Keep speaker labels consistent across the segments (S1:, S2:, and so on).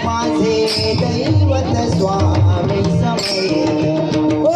S1: माझे दैवत स्वामी समर्थ हो.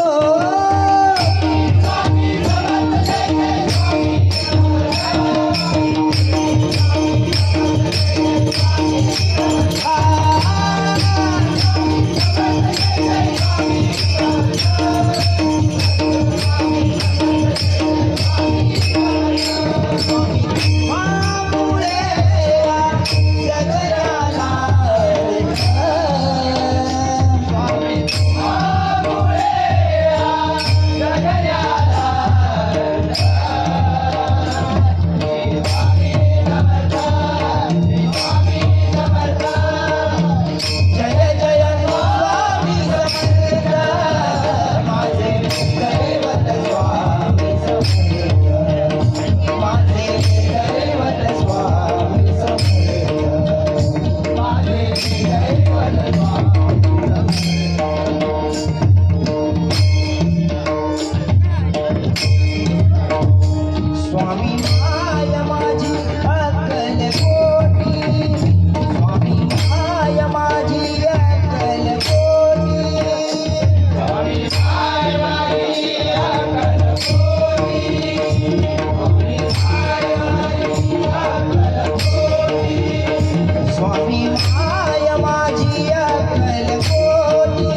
S1: स्वामी माया माझी अक्कल कोटी, स्वामी माया माझी अक्कल कोटी, स्वामी माया माझी अक्कल कोटी, स्वामी माया माझी अक्कल कोटी, स्वामी माया माझी अक्कल कोटी,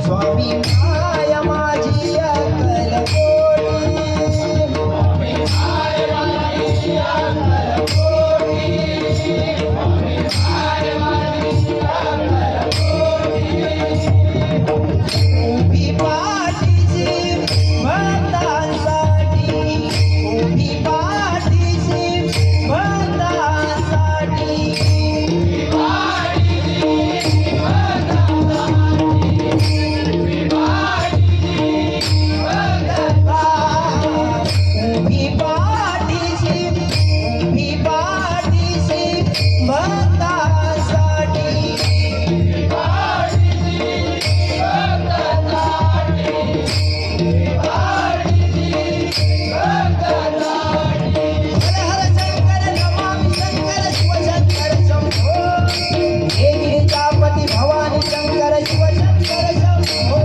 S1: स्वामी माया माझी अक्कल कोटी. उभी पाठीशी भक्तांसाठी, उभी पाठीशी भक्तांसाठी, उभी पाठीशी भक्तांसाठी, उभी पाठीशी भक्तांसाठी, उभी पाठीशी, उभी पाठीशी भक्तांसाठी, भवानी शंकर शिव शंकर शंभो.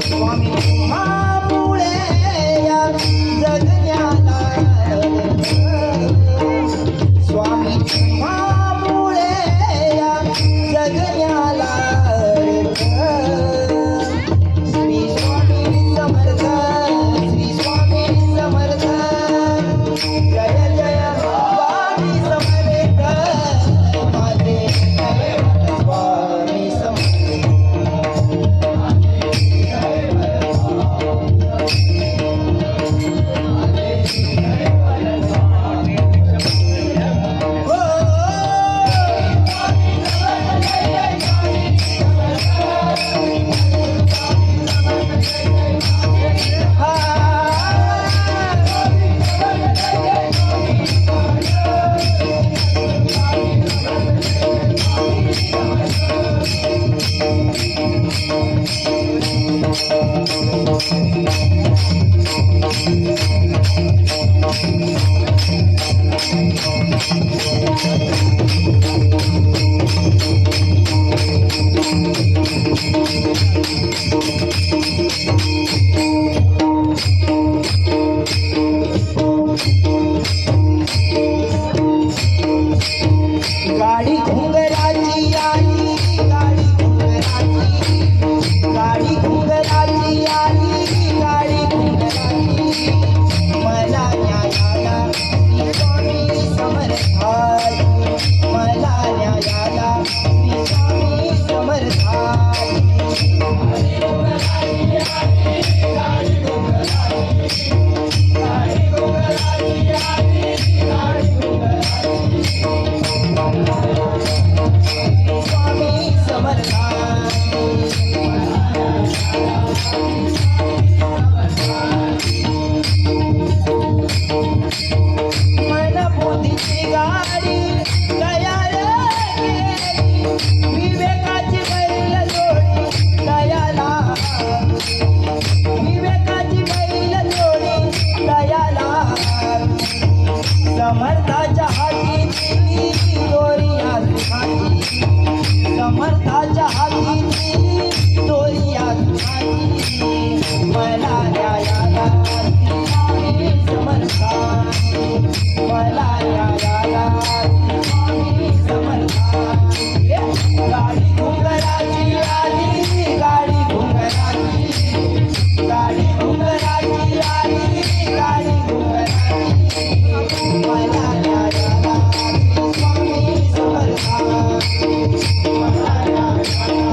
S1: स्वामी तुम्हामुळे या जगण्याला, स्वामी तुम्हामुळे या जगण्याला, श्री स्वामी समर्थ, श्री स्वामी समर्थ, जय जय स्वामी समर्थ, माझे स्वामी समर्थ. गाडी घुंगराची आली, गाडी घुंगराची, गाडी घुंगराची आली, गाडी घुंगराची, मला न्यायाला श्री स्वामी समर्थाची, मला न्यायाला श्री स्वामी समर्थाची. समर्थाच्या हाती दोरिया माझी मला न्यायाला स्वामी समर्था मला न्यायाला स्वामी समर्था गाडी घुंगराची आली गाडी घुंगराची गाडी घुंगराची आली गाडी घुंगराची मला न्यायाला स्वामी समर्था मला न्यायाला